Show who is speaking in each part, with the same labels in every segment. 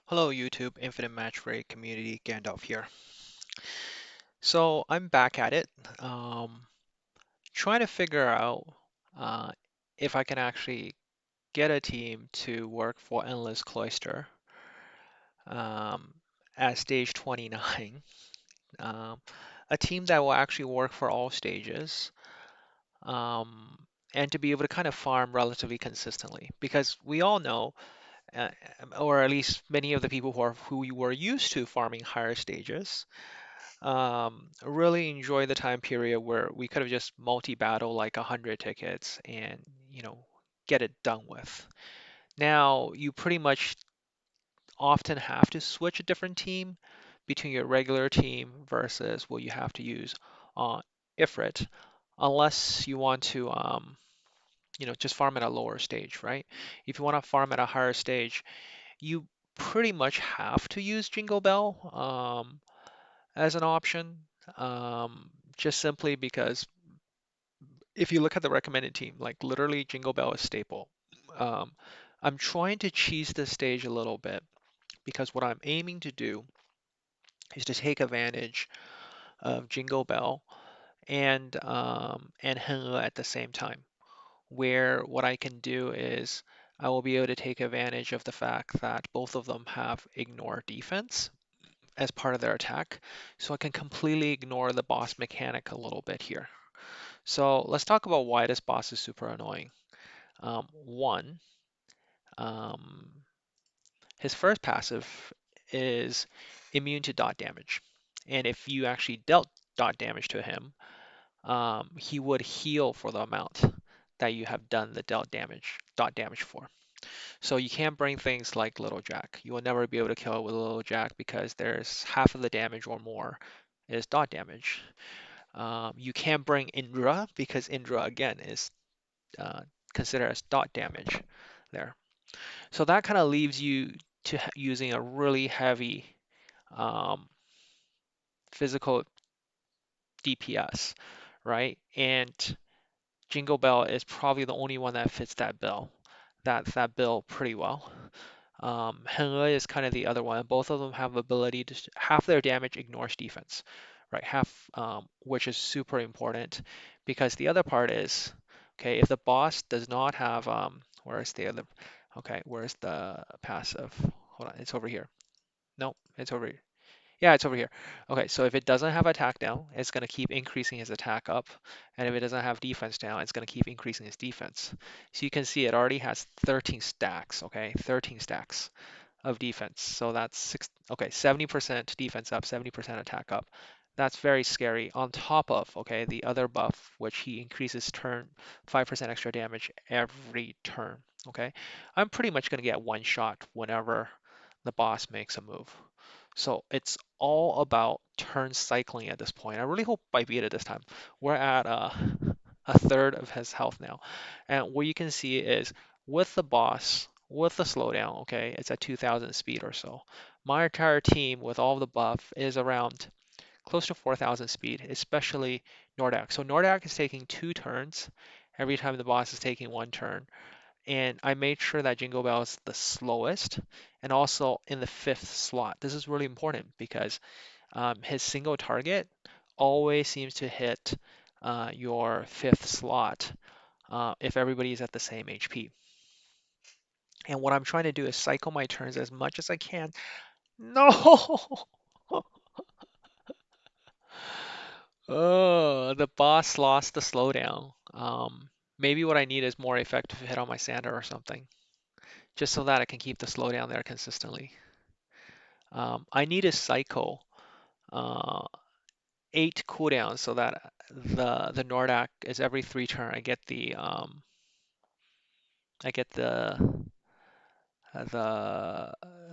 Speaker 1: Hello YouTube, Infinite Matchraid community, Gandalf here. So I'm back at it, um, trying to figure out uh, if I can actually get a team to work for Endless Cloister um, at stage 29. Um, a team that will actually work for all stages, um, and to be able to kind of farm relatively consistently. Because we all know, uh, or at least many of the people who were used to farming higher stages, really enjoy the time period where we could have just multi-battle like 100 tickets and, you know, get it done with. Now, you pretty much often have to switch a different team between your regular team versus what you have to use on Ifrit, unless you want to, just farm at a lower stage, right? If you want to farm at a higher stage, you pretty much have to use Jingle Bell. As an option, um, just simply because if you look at the recommended team, like literally Jingle Bell is staple. Um, I'm trying to cheese this stage a little bit because what I'm aiming to do is to take advantage of Jingle Bell and Heng at the same time, where what I can do is I will be able to take advantage of the fact that both of them have ignore defense as part of their attack, so I can completely ignore the boss mechanic a little bit here. So let's talk about why this boss is super annoying. One, um, his first passive is immune to dot damage. And if you actually dealt dot damage to him, he would heal for the amount that you have done the dot damage for. So you can't bring things like Little Jack. You will never be able to kill it with Little Jack because there's half of the damage or more is dot damage. You can't bring Indra because Indra again is uh, considered as dot damage there. So that kind of leaves you to using a really heavy um, physical DPS, right? And Jingle Bell is probably the only one that fits that bill pretty well. Heng is kind of the other one. Both of them have ability to half their damage ignores defense, right? Half, which is super important because the other part is, okay, if the boss does not have, where's the other, okay, where's the passive? Hold on, it's over here. No, it's over here. Yeah, it's over here. Okay, so if it doesn't have attack down, it's going to keep increasing his attack up. And if it doesn't have defense down, it's going to keep increasing his defense. So you can see it already has 13 stacks, okay? 13 stacks of defense. So that's okay, 70% defense up, 70% attack up. That's very scary. On top of, okay, the other buff, which he increases turn 5% extra damage every turn, okay? I'm pretty much going to get one shot whenever the boss makes a move. So it's all about turn cycling at this point. I really hope I beat it this time. We're at a third of his health now. And what you can see is with the boss, with the slowdown, okay, it's at 2000 speed or so. My entire team with all the buff is around close to 4000 speed, especially Nordak. So Nordak is taking 2 turns every time the boss is taking 1 turn. And I made sure that Jingle Bell is the slowest and also in the 5th slot. This is really important because his single target always seems to hit your 5th slot if everybody is at the same HP. And what I'm trying to do is cycle my turns as much as I can. No! Oh, the boss lost the slowdown. Maybe what I need is more effective hit on my Sander or something, just so that I can keep the slowdown there consistently. I need to cycle uh, 8 cooldowns so that the Nordak is every 3 turn. I get the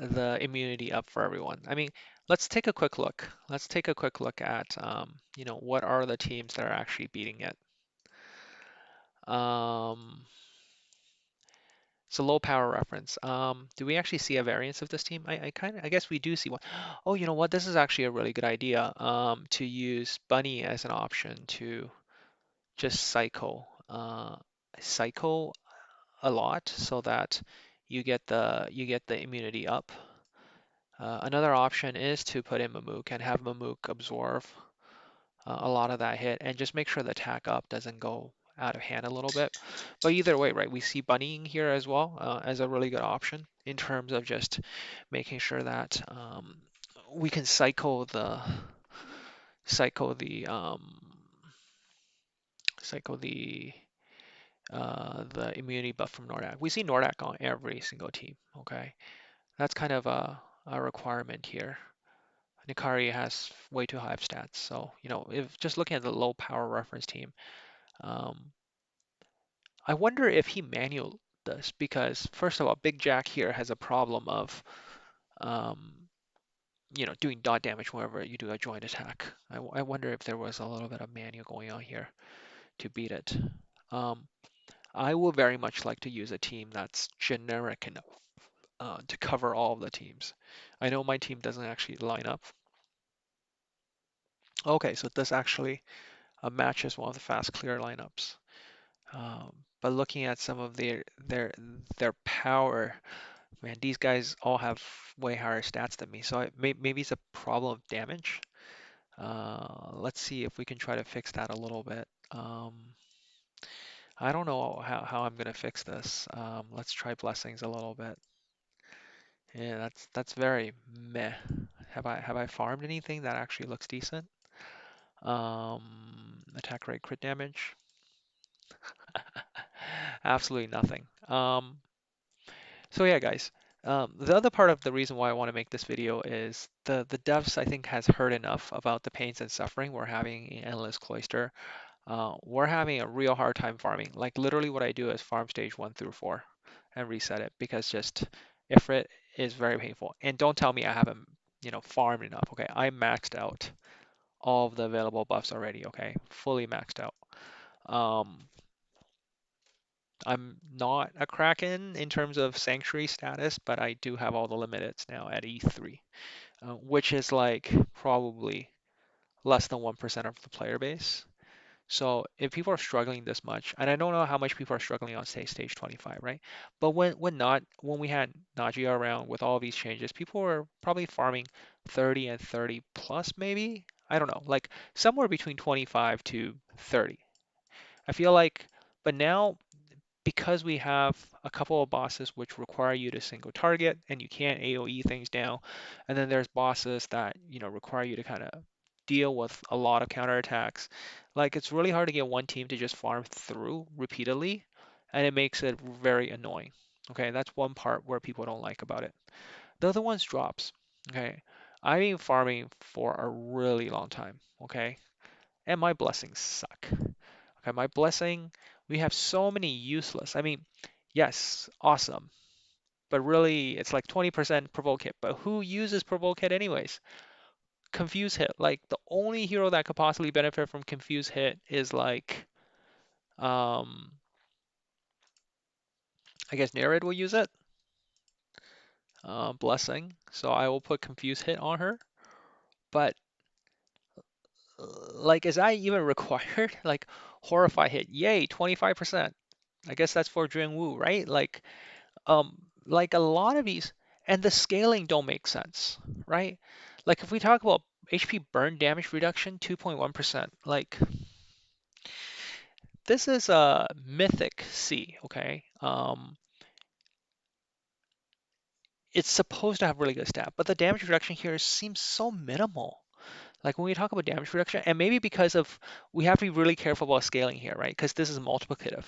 Speaker 1: the immunity up for everyone. I mean, let's take a quick look. Let's take a quick look at what are the teams that are actually beating it. Um, it's a low power reference. Do we actually see a variance of this team? I guess we do see one. Oh, you know what? This is actually a really good idea. To use Bunny as an option to just cycle a lot so that you get the immunity up. Another option is to put in Mamook and have Mamook absorb a lot of that hit and just make sure the attack up doesn't go out of hand a little bit. But either way, right, we see bunnying here as well as a really good option in terms of just making sure that we can cycle the cycle the immunity buff from Nordak. We see Nordak on every single team. Okay, that's kind of a requirement here. Nikari has way too high of stats, so if just looking at the low power reference team, um, I wonder if he manual this because first of all, Big Jack here has a problem of um, doing dot damage whenever you do a joint attack. I wonder if there was a little bit of manual going on here to beat it. Um, I would very much like to use a team that's generic enough to cover all of the teams. I know my team doesn't actually line up. Okay, so this actually matches one of the fast clear lineups. But looking at some of their power, man, these guys all have way higher stats than me. So maybe it's a problem of damage. Let's see if we can try to fix that a little bit. I don't know how I'm gonna fix this. Let's try blessings a little bit. Yeah, that's very meh. Have I farmed anything that actually looks decent? Attack rate, crit damage. Absolutely nothing. So yeah, guys. The other part of the reason why I want to make this video is the devs I think has heard enough about the pains and suffering we're having in Endless Cloister. We're having a real hard time farming. Like literally what I do is farm stage 1 through 4 and reset it because just Ifrit is very painful. And don't tell me I haven't, farmed enough. Okay, I maxed out all of the available buffs already. Okay, fully maxed out. Um, I'm not a Kraken in terms of Sanctuary status, but I do have all the limits now at E3, which is like probably less than 1% of the player base. So if people are struggling this much, and I don't know how much people are struggling on say stage 25, right? But when we had Najee around with all these changes, people were probably farming 30 and 30 plus maybe. I don't know, like somewhere between 25 to 30. I feel like, but now because we have a couple of bosses which require you to single target and you can't AoE things down, and then there's bosses that require you to kind of deal with a lot of counterattacks. Like it's really hard to get one team to just farm through repeatedly, and it makes it very annoying. Okay, that's one part where people don't like about it. The other one's drops. Okay, I've been farming for a really long time. Okay, and my blessings suck. Okay, my blessing, we have so many useless. I mean, yes, awesome. But really, it's like 20% provoke hit. But who uses provoke hit anyways? Confuse hit. Like the only hero that could possibly benefit from confuse hit is like, um, I guess Nereid will use it. Blessing. So I will put confuse hit on her. But like, is that even required? Like, horrify hit. Yay, 25%. I guess that's for Jing Wu, right? Like a lot of these, and the scaling don't make sense, right? Like if we talk about HP burn damage reduction, 2.1%, like this is a mythic C, okay? It's supposed to have really good stat, but the damage reduction here seems so minimal. Like when we talk about damage reduction, and maybe because of we have to be really careful about scaling here, right? Because this is multiplicative.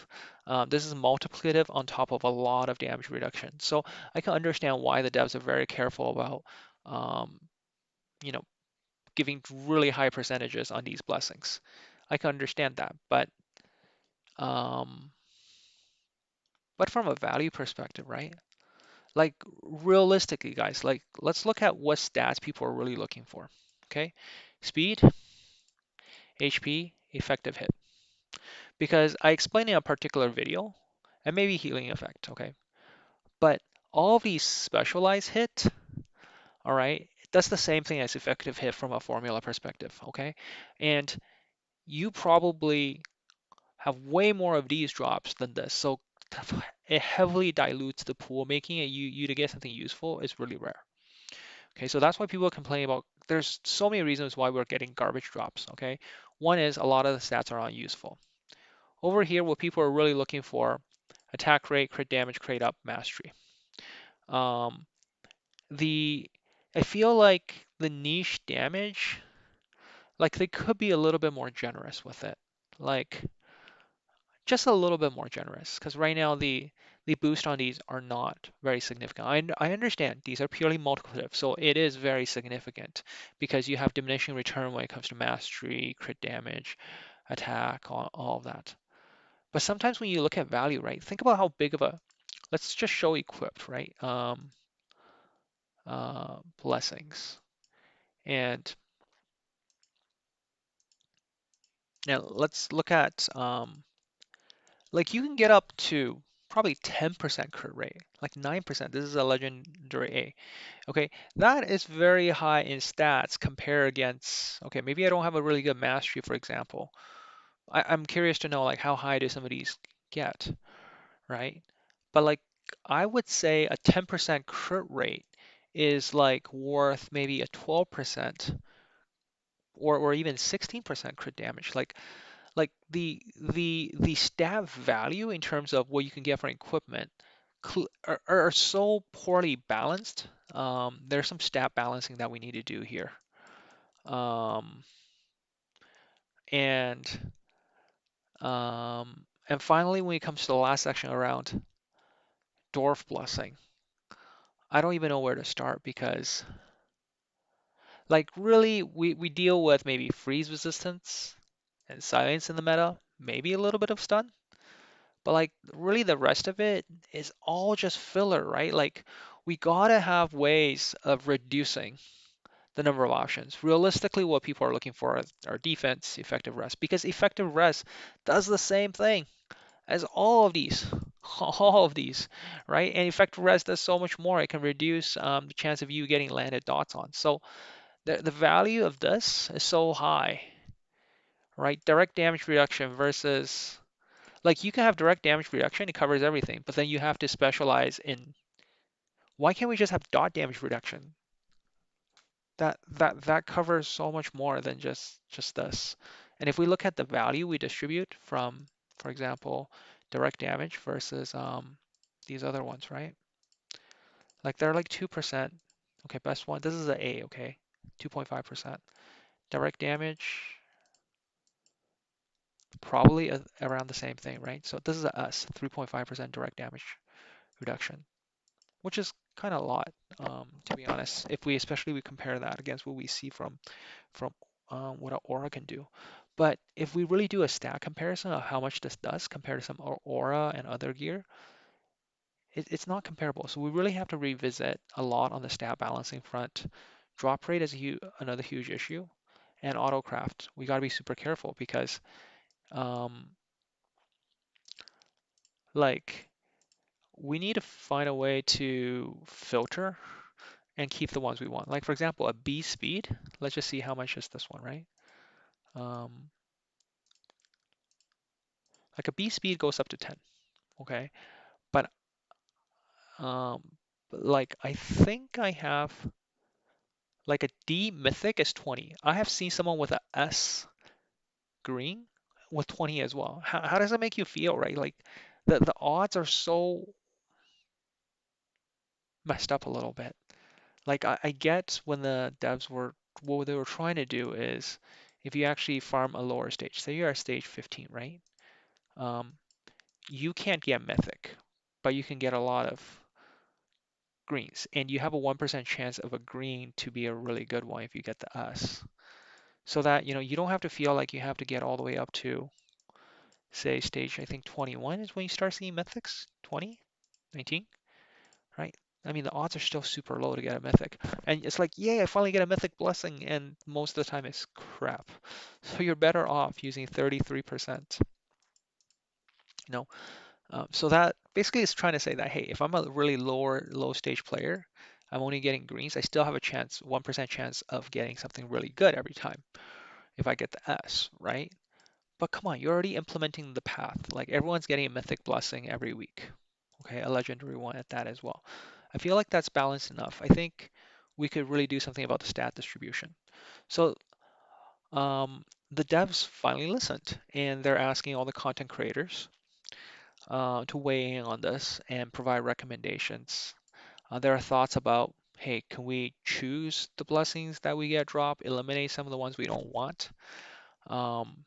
Speaker 1: This is multiplicative on top of a lot of damage reduction. So I can understand why the devs are very careful about, um, you know, giving really high percentages on these blessings. I can understand that, um, but from a value perspective, right? Like realistically, guys, like let's look at what stats people are really looking for. Okay, speed, HP, effective hit. Because I explained in a particular video, and maybe healing effect, okay? But all of these specialized hit, all right, that's the same thing as effective hit from a formula perspective, okay? And you probably have way more of these drops than this. So it heavily dilutes the pool, making it you to get something useful is really rare. Okay, so that's why people complain about, there's so many reasons why we're getting garbage drops, okay? One is a lot of the stats are unuseful. Over here, what people are really looking for, attack rate, crit damage, crit up, mastery. Um, the I feel like the niche damage, like they could be a little bit more generous with it. Like just a little bit more generous, because right now the boost on these are not very significant. I understand these are purely multiplicative, so it is very significant because you have diminishing return when it comes to mastery, crit damage, attack, all of that. But sometimes when you look at value, right, think about how big of a, let's just show equipped, right? Blessings. And now let's look at like you can get up to probably 10% crit rate, like 9%. This is a legendary A. Okay, that is very high in stats compared against, okay, maybe I don't have a really good mastery, for example. I'm curious to know like how high do some of these get, right? But like I would say a 10% crit rate is like worth maybe a 12% or even 16% crit damage. Like the stat value in terms of what you can get from equipment are so poorly balanced. There's some stat balancing that we need to do here. Um, and and finally, when it comes to the last section around Dwarf Blessing, I don't even know where to start because like really we deal with maybe freeze resistance and silence in the meta, maybe a little bit of stun. But like really the rest of it is all just filler, right? Like we gotta have ways of reducing the number of options. Realistically, what people are looking for are defense, effective rest, because effective rest does the same thing as all of these, all of these, right? And effective rest does so much more. It can reduce the chance of you getting landed dots on. So the value of this is so high, right? Direct damage reduction versus like you can have direct damage reduction, it covers everything, but then you have to specialize in why can't we just have dot damage reduction? That covers so much more than just this. And if we look at the value we distribute from, for example, direct damage versus these other ones, right? Like they're like 2%. Okay, best one. This is a A, okay? 2.5%. Direct damage, probably around the same thing, right? So this is a S, 3.5% direct damage reduction, which is kind of a lot, to be honest. If we especially we compare that against what we see from what an aura can do. But if we really do a stat comparison of how much this does compared to some aura and other gear, it's not comparable. So we really have to revisit a lot on the stat balancing front. Drop rate is another huge issue, and autocraft. We got to be super careful because um, like we need to find a way to filter and keep the ones we want. Like for example, a B speed. Let's just see how much is this one, right? Um, like a B speed goes up to 10, okay? But um, like I think I have like a D mythic is 20. I have seen someone with a S green with 20 as well. How does that make you feel, right? Like the odds are so messed up a little bit. Like I get when the devs were what they were trying to do is if you actually farm a lower stage, say you're at stage 15, right? Um, you can't get mythic, but you can get a lot of greens, and you have a 1% chance of a green to be a really good one if you get the S. So that, you don't have to feel like you have to get all the way up to, say, stage, I think 21 is when you start seeing mythics, 20, 19, right? I mean, the odds are still super low to get a mythic. And it's like, yay, I finally get a mythic blessing, and most of the time it's crap. So you're better off using 33%, you know, so that basically is trying to say that, hey, if I'm a really low stage player, I'm only getting greens, I still have a chance, 1% chance of getting something really good every time if I get the S, right? But come on, you're already implementing the path. Like everyone's getting a mythic blessing every week. Okay, a legendary one at that as well. I feel like that's balanced enough. I think we could really do something about the stat distribution. So the devs finally listened, and they're asking all the content creators to weigh in on this and provide recommendations. There are thoughts about, hey, can we choose the blessings that we get dropped, eliminate some of the ones we don't want? Um,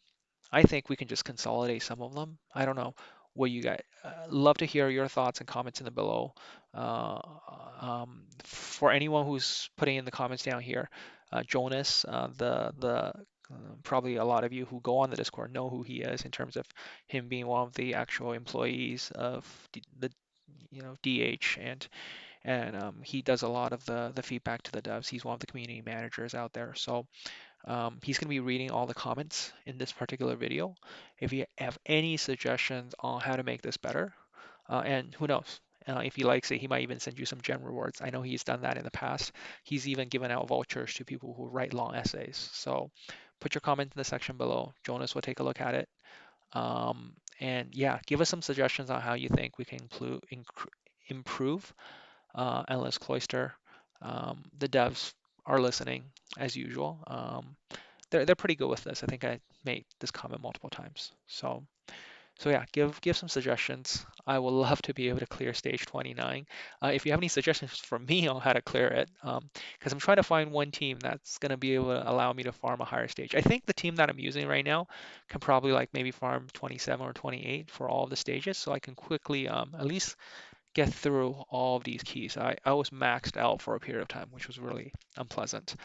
Speaker 1: I think we can just consolidate some of them. I don't know what you guys love to hear your thoughts and comments in the below. Uh, for anyone who's putting in the comments down here, Jonas, probably a lot of you who go on the Discord know who he is in terms of him being one of the actual employees of the DH, and he does a lot of the feedback to the devs. He's one of the community managers out there. So he's going to be reading all the comments in this particular video. If you have any suggestions on how to make this better, and who knows, if he likes it, he might even send you some gem rewards. I know he's done that in the past. He's even given out vouchers to people who write long essays. So put your comment in the section below. Jonas will take a look at it. And yeah, give us some suggestions on how you think we can improve Endless Cloister. The devs are listening as usual. They're pretty good with this. I think I made this comment multiple times. So yeah, give some suggestions. I will love to be able to clear stage 29. If you have any suggestions for me on how to clear it, because I'm trying to find one team that's going to be able to allow me to farm a higher stage. I think the team that I'm using right now can probably like maybe farm 27 or 28 for all of the stages, so I can quickly at least get through all of these keys. I was maxed out for a period of time, which was really unpleasant.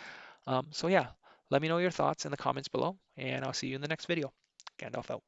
Speaker 1: So yeah, let me know your thoughts in the comments below, and I'll see you in the next video. Gandalf out.